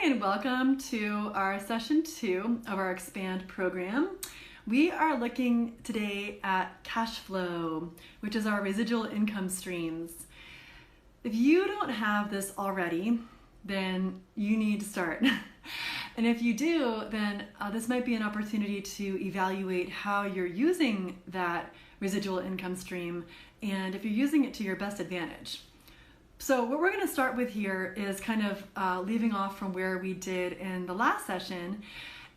and welcome to our session 2 of our Expand program. We are looking today at cash flow, which is our residual income streams. If you don't have this already, then you need to start. And if you do, then this might be an opportunity to evaluate how you're using that residual income stream and if you're using it to your best advantage. So what we're going to start with here is kind of leaving off from where we did in the last session,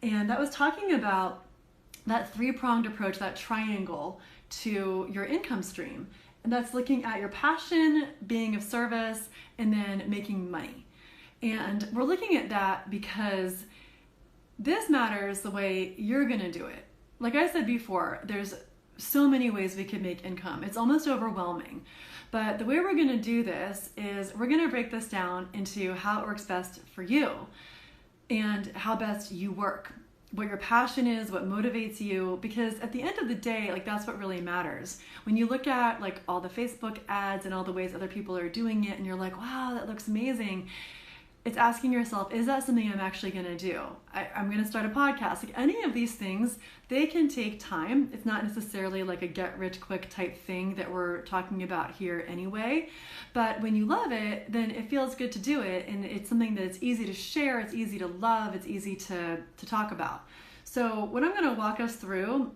and that was talking about that three-pronged approach, that triangle to your income stream. And that's looking at your passion, being of service, and then making money. And we're looking at that because this matters the way you're going to do it. Like I said before, there's so many ways we could make income. It's almost overwhelming. But the way we're going to do this is we're going to break this down into how it works best for you and how best you work, what your passion is, what motivates you, because at the end of the day, like that's what really matters. When you look at like all the Facebook ads and all the ways other people are doing it and you're like, wow, that looks amazing. It's asking yourself, is that something I'm actually going to do? I'm going to start a podcast. Like any of these things, they can take time. It's not necessarily like a get rich quick type thing that we're talking about here anyway. But when you love it, then it feels good to do it. And it's something that's easy to share. It's easy to love. It's easy to talk about. So what I'm going to walk us through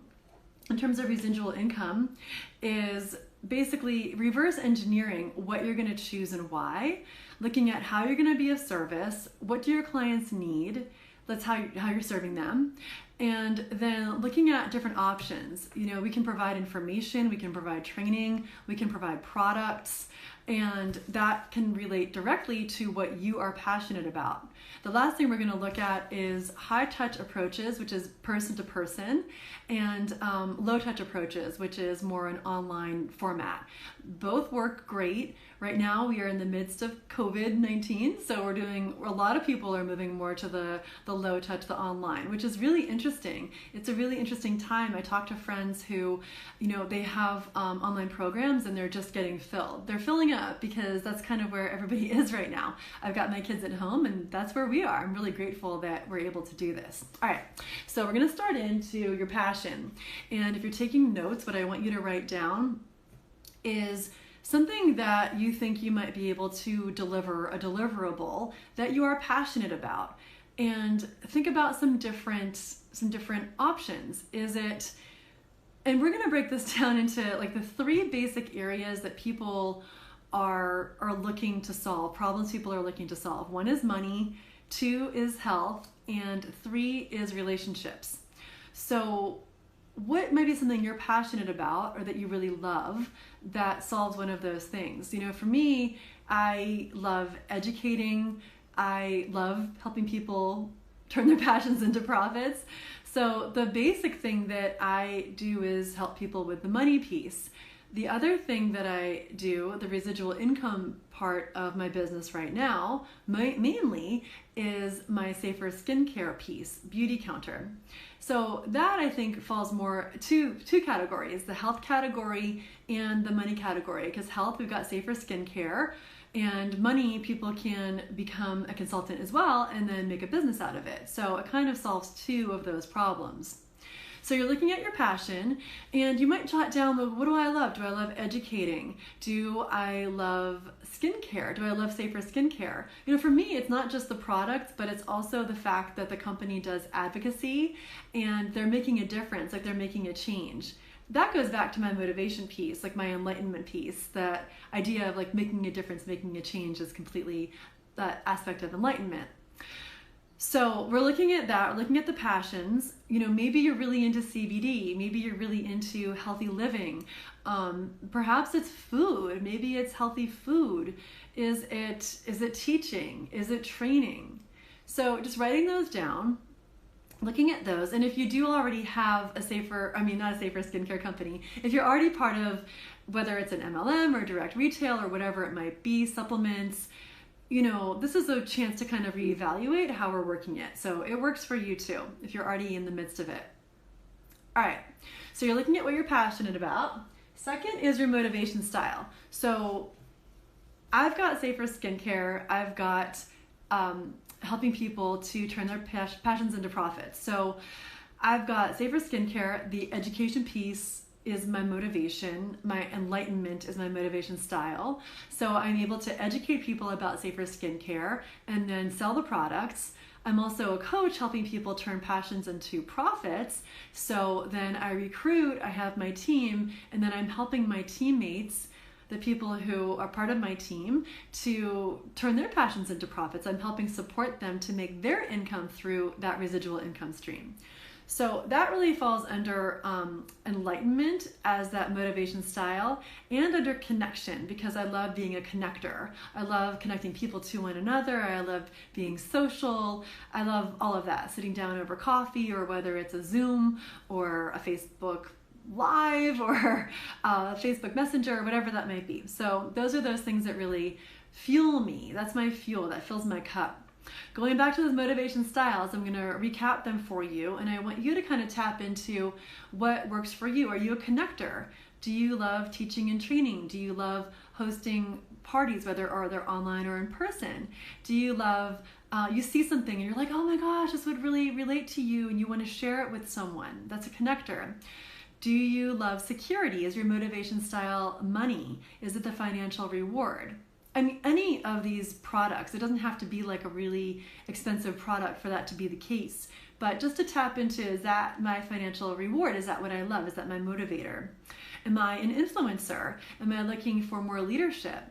in terms of residual income is basically reverse engineering what you're going to choose and why, looking at how you're going to be of service, what do your clients need, that's how you're serving them, and then looking at different options. You know, we can provide information, we can provide training, we can provide products, and that can relate directly to what you are passionate about. The last thing we're going to look at is high touch approaches, which is person to person, and low touch approaches, which is more an online format. Both work great. Right now we are in the midst of COVID-19, so a lot of people are moving more to the low touch, the online, which is really interesting. It's a really interesting time. I talk to friends who, you know, they have online programs and they're just getting filled. They're filling up because that's kind of where everybody is right now. I've got my kids at home and that's where we are. I'm really grateful that we're able to do this. All right, so we're going to start into your passion. And if you're taking notes, what I want you to write down is something that you think you might be able to deliver, a deliverable that you are passionate about. And think about some different options. And we're going to break this down into like the 3 basic areas that people are looking to solve, problems people are looking to solve. 1 is money, 2 is health, and 3 is relationships. So what might be something you're passionate about or that you really love that solves one of those things? You know, for me, I love educating. I love helping people turn their passions into profits. So the basic thing that I do is help people with the money piece. The other thing that I do, the residual income part of my business right now, mainly is my safer skincare piece, Beauty Counter. So that I think falls more to 2 categories, the health category and the money category. Because health, we've got safer skincare, and money, people can become a consultant as well and then make a business out of it. So it kind of solves 2 of those problems. So you're looking at your passion, and you might jot down, what do I love? Do I love educating? Do I love skincare? Do I love safer skincare? You know, for me, it's not just the products, but it's also the fact that the company does advocacy and they're making a difference, like they're making a change. That goes back to my motivation piece, like my enlightenment piece. That idea of like making a difference, making a change is completely that aspect of enlightenment. So we're looking at that, we're looking at the passions. You know, maybe you're really into CBD, maybe you're really into healthy living. Perhaps it's food, maybe it's healthy food. Is it teaching? Is it training? So just writing those down, looking at those, and if you do already have not a safer skincare company, if you're already part of, whether it's an MLM or direct retail or whatever it might be, supplements, you know, this is a chance to kind of reevaluate how we're working it. So it works for you too, if you're already in the midst of it. All right, so you're looking at what you're passionate about. Second is your motivation style. So I've got safer skincare, I've got helping people to turn their passions into profits. So I've got safer skincare. The education piece is my motivation. My enlightenment is my motivation style. So I'm able to educate people about safer skincare and then sell the products. I'm also a coach helping people turn passions into profits. So then I recruit, I have my team, and then I'm helping my teammates, the people who are part of my team, to turn their passions into profits. I'm helping support them to make their income through that residual income stream. So that really falls under enlightenment as that motivation style, and under connection, because I love being a connector. I love connecting people to one another. I love being social. I love all of that, sitting down over coffee, or whether it's a Zoom or a Facebook Live or Facebook Messenger, or whatever that might be. So those are those things that really fuel me. That's my fuel, that fills my cup. Going back to those motivation styles, I'm going to recap them for you, and I want you to kind of tap into what works for you. Are you a connector? Do you love teaching and training? Do you love hosting parties, whether they're online or in person? Do you love, you see something and you're like, oh my gosh, this would really relate to you, and you want to share it with someone? That's a connector. Do you love security? Is your motivation style money? Is it the financial reward? I mean, any of these products, it doesn't have to be like a really expensive product for that to be the case, but just to tap into, is that my financial reward? Is that what I love? Is that my motivator? Am I an influencer? Am I looking for more leadership?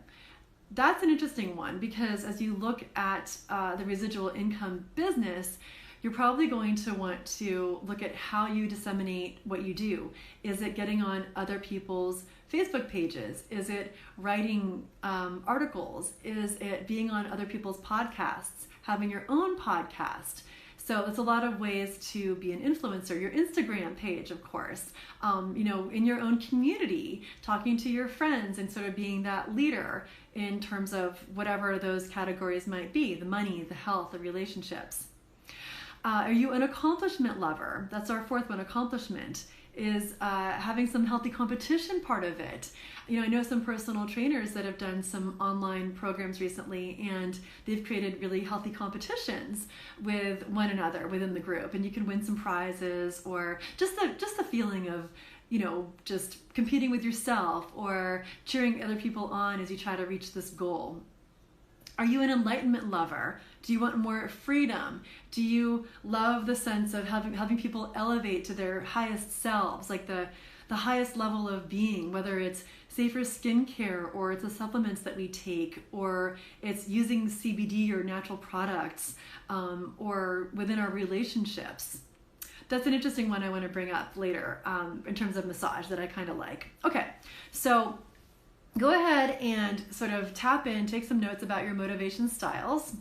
That's an interesting one, because as you look at the residual income business, you're probably going to want to look at how you disseminate what you do. Is it getting on other people's Facebook pages? Is it writing articles? Is it being on other people's podcasts, having your own podcast? So there's a lot of ways to be an influencer. Your Instagram page, of course, in your own community, talking to your friends and sort of being that leader in terms of whatever those categories might be, the money, the health, the relationships. Are you an accomplishment lover? That's our fourth one, accomplishment. Is having some healthy competition part of it. I know some personal trainers that have done some online programs recently, and they've created really healthy competitions with one another within the group, and you can win some prizes, or just the feeling of just competing with yourself or cheering other people on as you try to reach this goal. Are you an enlightenment lover? Do you want more freedom? Do you love the sense of having people elevate to their highest selves, like the highest level of being, whether it's safer skincare, or it's the supplements that we take, or it's using CBD or natural products, or within our relationships? That's an interesting one I want to bring up later in terms of massage that I kind of like. Okay, so go ahead and sort of tap in, take some notes about your motivation styles.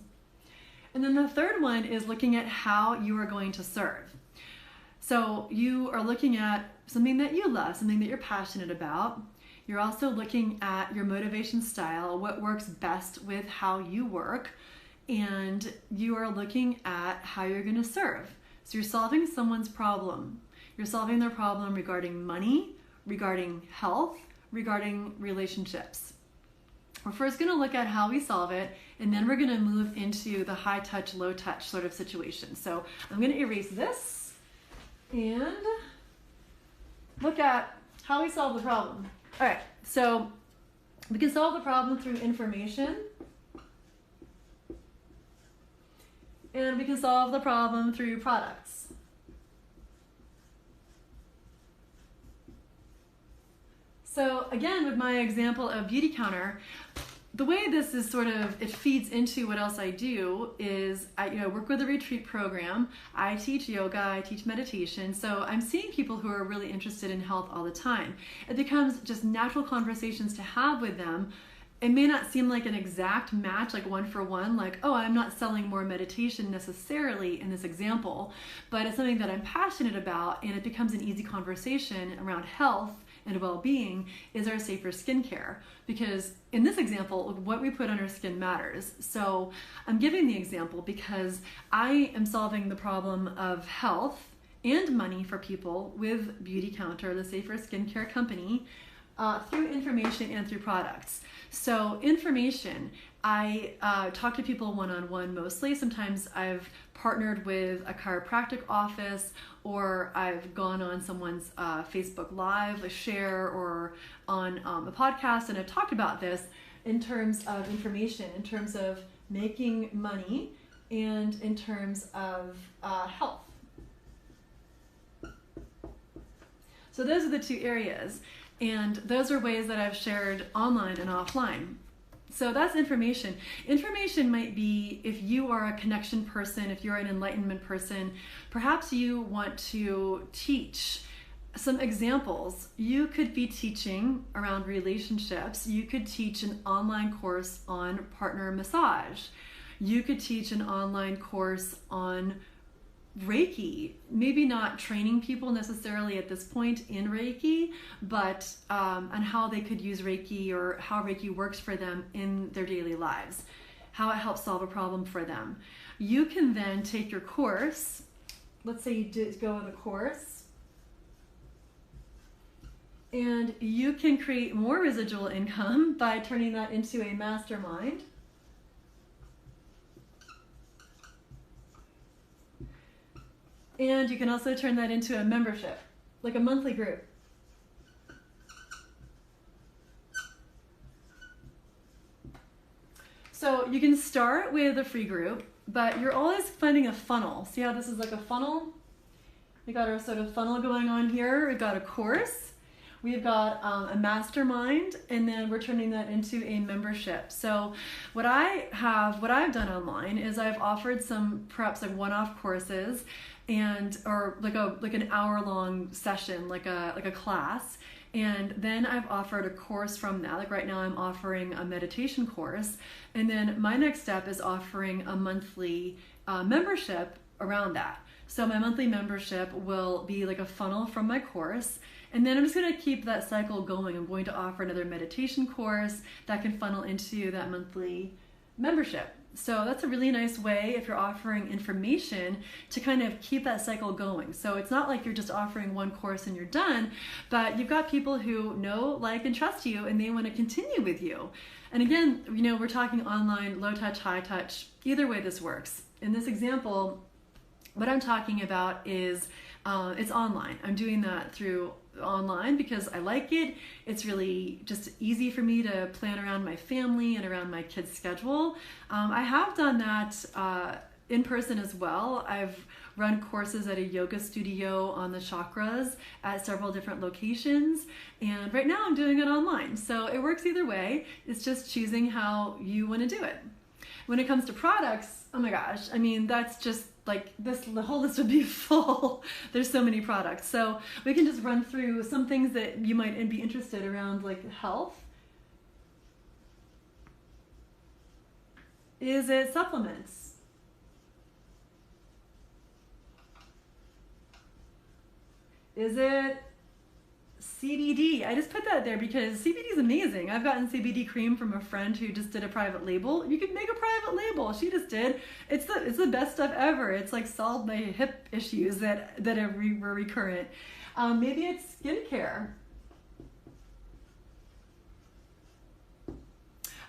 And then the third one is looking at how you are going to serve. So you are looking at something that you love, something that you're passionate about. You're also looking at your motivation style, what works best with how you work, and you are looking at how you're going to serve. So you're solving someone's problem. You're solving their problem regarding money, regarding health, regarding relationships. We're first going to look at how we solve it, and then we're going to move into the high touch, low touch sort of situation. So I'm going to erase this and look at how we solve the problem. All right, so we can solve the problem through information, and we can solve the problem through products. So again, with my example of Beauty Counter, the way this is sort of, it feeds into what else I do is I work with a retreat program. I teach yoga, I teach meditation. So I'm seeing people who are really interested in health all the time. It becomes just natural conversations to have with them. It may not seem like an exact match, like one for one, like, oh, I'm not selling more meditation necessarily in this example, but it's something that I'm passionate about, and it becomes an easy conversation around health and well-being is our safer skincare, because in this example, what we put on our skin matters. So I'm giving the example because I am solving the problem of health and money for people with Beauty Counter, the safer skincare company, through information and through products. So information, I talk to people one-on-one mostly. Sometimes I've partnered with a chiropractic office, or I've gone on someone's Facebook Live, a share, or on a podcast, and I've talked about this in terms of information, in terms of making money, and in terms of health. So those are the two areas, and those are ways that I've shared online and offline. So that's information. Information might be if you are a connection person, if you're an enlightenment person, perhaps you want to teach some examples. You could be teaching around relationships. You could teach an online course on partner massage. You could teach an online course on Reiki, maybe not training people necessarily at this point in Reiki, but on how they could use Reiki, or how Reiki works for them in their daily lives, how it helps solve a problem for them. You can then take your course, let's say you go with a course, and you can create more residual income by turning that into a mastermind. And you can also turn that into a membership, like a monthly group. So you can start with a free group, but you're always finding a funnel. See how this is like a funnel? We got our sort of funnel going on here. We've got a course, we've got a mastermind, and then we're turning that into a membership. So what I've done online is I've offered some perhaps like one-off courses, or like an hour-long session, like a class, and then I've offered a course from that. Like right now I'm offering a meditation course, and then my next step is offering a monthly membership around that. So my monthly membership will be like a funnel from my course, and then I'm just going to keep that cycle going. I'm going to offer another meditation course that can funnel into that monthly membership. So that's a really nice way, if you're offering information, to kind of keep that cycle going. So it's not like you're just offering one course and you're done, but you've got people who know, like, and trust you, and they want to continue with you. And again, we're talking online, low touch, high touch. Either way this works. In this example, what I'm talking about is it's online. I'm doing that through online because I like it. It's really just easy for me to plan around my family and around my kids' schedule. I have done that in person as well. I've run courses at a yoga studio on the chakras at several different locations, and right now I'm doing it online. So it works either way. It's just choosing how you want to do it. When it comes to products, oh my gosh, I mean, that's just like this, the whole list would be full. There's so many products. So we can just run through some things that you might be interested around, like health. Is it supplements? Is it CBD? I just put that there because CBD is amazing. I've gotten CBD cream from a friend who just did a private label. You could make a private label. She just did. It's the best stuff ever. It's like solved my hip issues that were recurrent. Maybe it's skincare.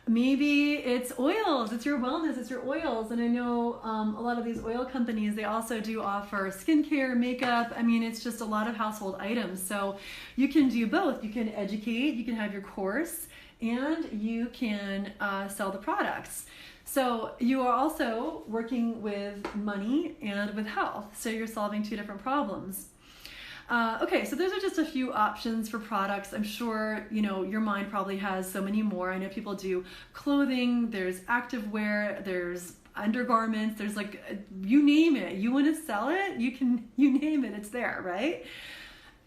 Maybe it's oils, it's your wellness, it's your oils. And I know a lot of these oil companies, they also do offer skincare, makeup. I mean, it's just a lot of household items. So you can do both. You can educate, you can have your course, and you can sell the products. So you are also working with money and with health. So you're solving two different problems. Okay, so those are just a few options for products. I'm sure, your mind probably has so many more. I know people do clothing, there's activewear, there's undergarments, there's like, you name it. You want to sell it, you name it, it's there, right?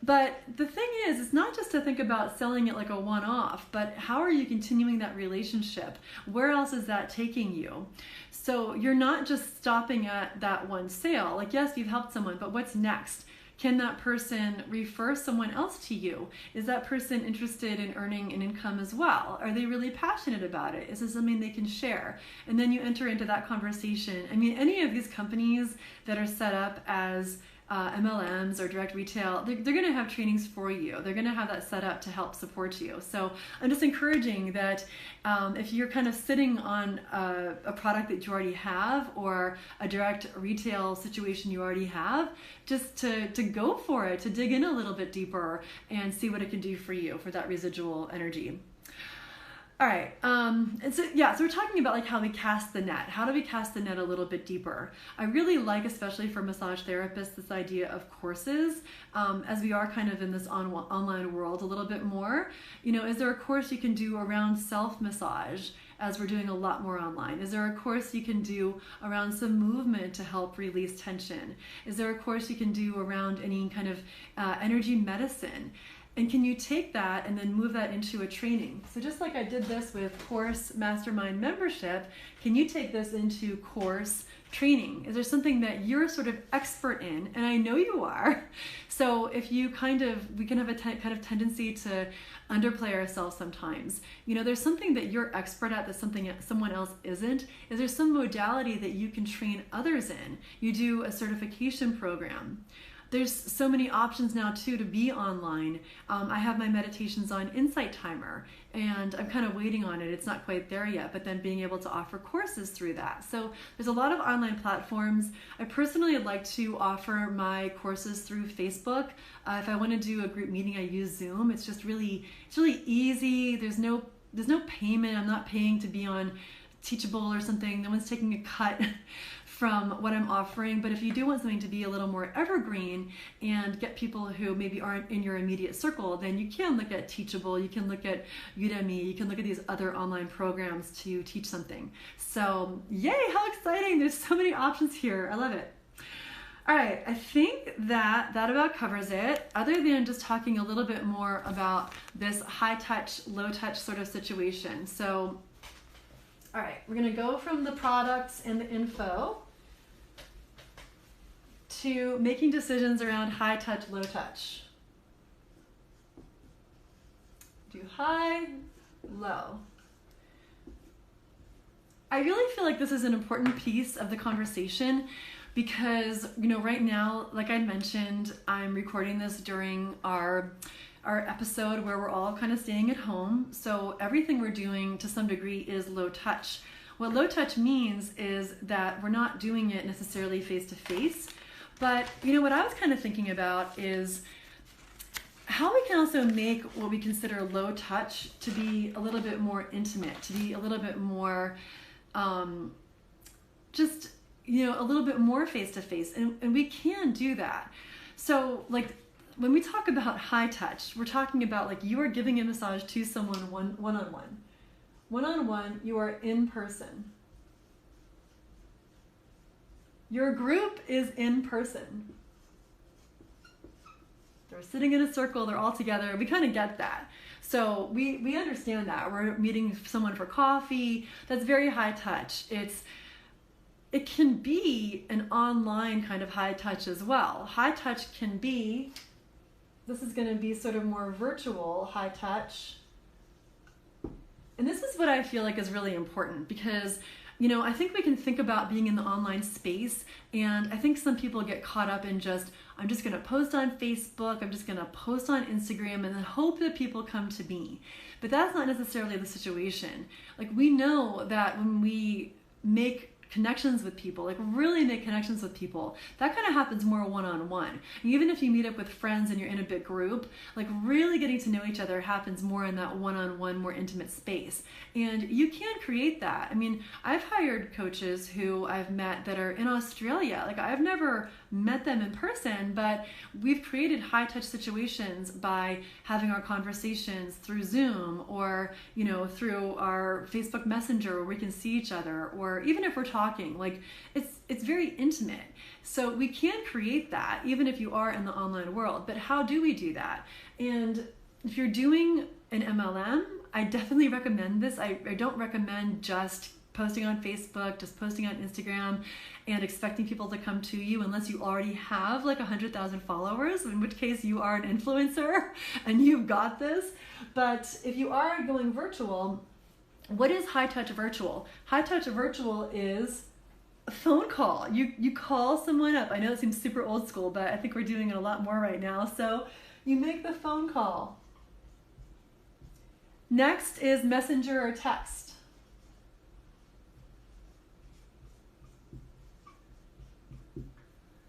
But the thing is, it's not just to think about selling it like a one-off, but how are you continuing that relationship? Where else is that taking you? So you're not just stopping at that one sale. Like, yes, you've helped someone, but what's next? Can that person refer someone else to you? Is that person interested in earning an income as well? Are they really passionate about it? Is this something they can share? And then you enter into that conversation. I mean, any of these companies that are set up as MLMs or direct retail, they're going to have trainings for you. They're going to have that set up to help support you. So I'm just encouraging that if you're kind of sitting on a product that you already have or a direct retail situation you already have, just to go for it, to dig in a little bit deeper and see what it can do for you for that residual energy. All right, and so we're talking about like how we cast the net. How do we cast the net a little bit deeper? I really like, especially for massage therapists, this idea of courses, as we are kind of in this online world a little bit more. You know, is there a course you can do around self-massage, as we're doing a lot more online? Is there a course you can do around some movement to help release tension? Is there a course you can do around any kind of energy medicine? And can you take that and then move that into a training? So just like I did this with course mastermind membership, can you take this into course training? Is there something that you're sort of expert in? And I know you are. So if you we can have a kind of tendency to underplay ourselves sometimes. You know, there's something that you're expert at that someone else isn't. Is there some modality that you can train others in? You do a certification program. There's so many options now too to be online. I have my meditations on Insight Timer, and I'm kind of waiting on it. It's not quite there yet, but then being able to offer courses through that. So there's a lot of online platforms. I personally would like to offer my courses through Facebook. If I want to do a group meeting, I use Zoom. It's really easy. There's no payment. I'm not paying to be on Teachable or something. No one's taking a cut from what I'm offering. But if you do want something to be a little more evergreen and get people who maybe aren't in your immediate circle, then you can look at Teachable, you can look at Udemy, you can look at these other online programs to teach something. So yay, how exciting. There's so many options here. I love it. All right, I think that about covers it, other than just talking a little bit more about this high touch, low touch sort of situation. So all right, we're gonna go from the products and the info to making decisions around high touch, low touch. Do high, low. I really feel like this is an important piece of the conversation because, you know, right now, like I mentioned, I'm recording this during our episode where we're all kind of staying at home. So everything we're doing to some degree is low touch. What low touch means is that we're not doing it necessarily face to face. But you know what I was kind of thinking about is how we can also make what we consider low touch to be a little bit more intimate, to be a little bit more just, you know, a little bit more face to face. And we can do that. So like when we talk about high touch, we're talking about like you are giving a massage to someone one-on-one. One-on-one, you are in person. Your group is in person. They're sitting in a circle, they're all together. We kind of get that. So we understand that. We're meeting someone for coffee. That's very high touch. It can be an online kind of high touch as well. High touch can be, this is going to be sort of more virtual high touch. And this is what I feel like is really important because, you know, I think we can think about being in the online space, and I think some people get caught up in just, I'm just going to post on Facebook, I'm just going to post on Instagram, and then hope that people come to me. But that's not necessarily the situation. Like, we know that when we make connections with people, like really make connections with people, that kind of happens more one-on-one. Even if you meet up with friends and you're in a big group, like really getting to know each other happens more in that one-on-one, more intimate space. And you can create that. I mean, I've hired coaches who I've met that are in Australia. Like I've never met them in person, but we've created high-touch situations by having our conversations through Zoom or, you know, through our Facebook Messenger where we can see each other, or even if we're talking, like it's very intimate. So we can create that even if you are in the online world, but how do we do that? And if you're doing an MLM, I definitely recommend this. I don't recommend just posting on Facebook, just posting on Instagram and expecting people to come to you unless you already have like 100,000 followers, in which case you are an influencer and you've got this. But if you are going virtual, what is high touch virtual? High touch virtual is A phone call. You call someone up. I know it seems super old school, but I think we're doing it a lot more right now. So you make the phone call. Next is messenger or text.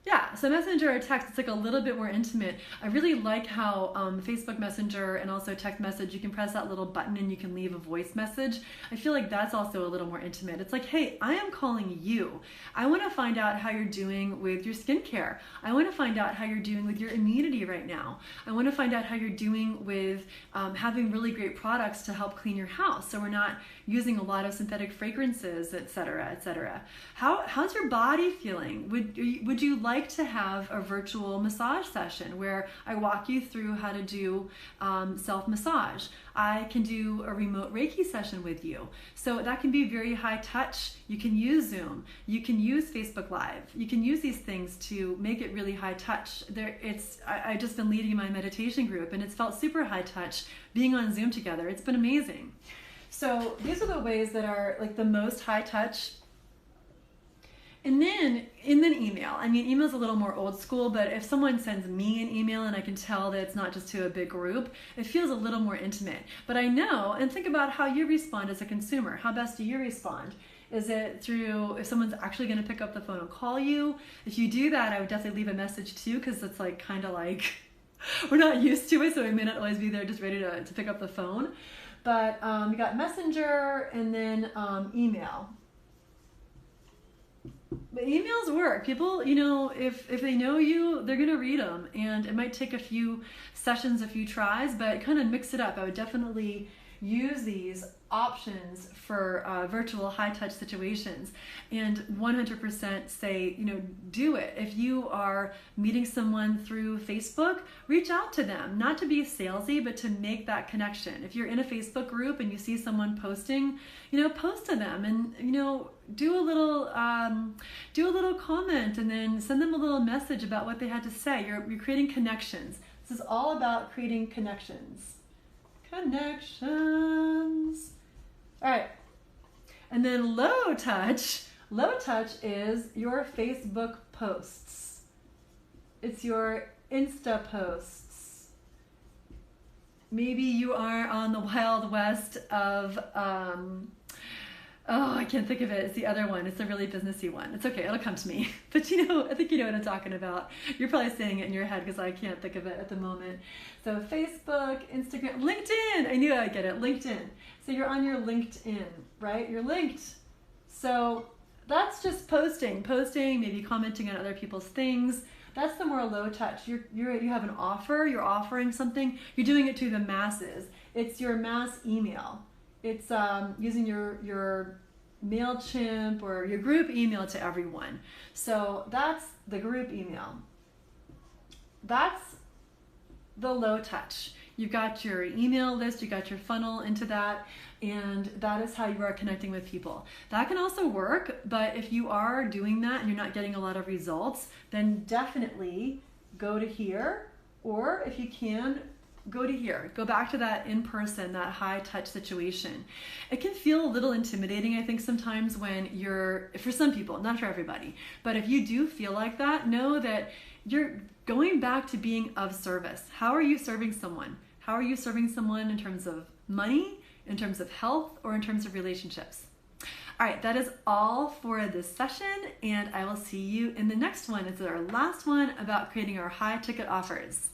Yeah, so messenger or text, it's like a little bit more intimate. I really like how Facebook Messenger and also text message, you can press that little button and you can leave a voice message. I feel like that's also a little more intimate. It's like, hey, I am calling you. I want to find out how you're doing with your skincare. I want to find out how you're doing with your immunity right now. I want to find out how you're doing with having really great products to help clean your house, so we're not using a lot of synthetic fragrances, etc., etc. How's your body feeling? Would you like to have a virtual massage session where I walk you through how to do self-massage? I can do a remote Reiki session with you. So that can be very high touch. You can use Zoom. You can use Facebook Live. You can use these things to make it really high touch. I've just been leading my meditation group and it's felt super high touch being on Zoom together. It's been amazing. So these are the ways that are like the most high touch. And then email. I mean, email's a little more old school, but if someone sends me an email and I can tell that it's not just to a big group, it feels a little more intimate. But I know, and think about how you respond as a consumer. How best do you respond? Is it through, if someone's actually going to pick up the phone and call you? If you do that, I would definitely leave a message too, because it's like kind of like, we're not used to it, so we may not always be there just ready to pick up the phone. But you got messenger and then email. But emails work. People, if they know you, they're going to read them. And it might take a few sessions, a few tries, but kind of mix it up. I would definitely use these options for virtual high-touch situations, and 100% say, do it. If you are meeting someone through Facebook, reach out to them, not to be salesy, but to make that connection. If you're in a Facebook group and you see someone posting, post to them and, do a little comment and then send them a little message about what they had to say. You're creating connections. This is all about creating connections. Connections. All right. And then low touch. Low touch is your Facebook posts. It's your Insta posts. Maybe you are on the Wild West of, I can't think of it. It's the other one. It's a really businessy one. It's okay. It'll come to me. But I think you know what I'm talking about. You're probably saying it in your head because I can't think of it at the moment. So Facebook, Instagram, LinkedIn. I knew I'd get it. LinkedIn. So you're on your LinkedIn, right? You're linked. So that's just posting, maybe commenting on other people's things. That's the more low touch. You have an offer. You're offering something. You're doing it to the masses. It's your mass email. It's using your MailChimp or your group email to everyone. So that's the group email. That's the low touch. You've got your email list, you got your funnel into that, and that is how you are connecting with people. That can also work, but if you are doing that and you're not getting a lot of results, then definitely go to here, or if you can, go to here. Go back to that in-person, that high-touch situation. It can feel a little intimidating, I think, sometimes when for some people, not for everybody, but if you do feel like that, know that you're going back to being of service. How are you serving someone? How are you serving someone in terms of money, in terms of health, or in terms of relationships? All right, that is all for this session, and I will see you in the next one. It's our last one about creating our high-ticket offers.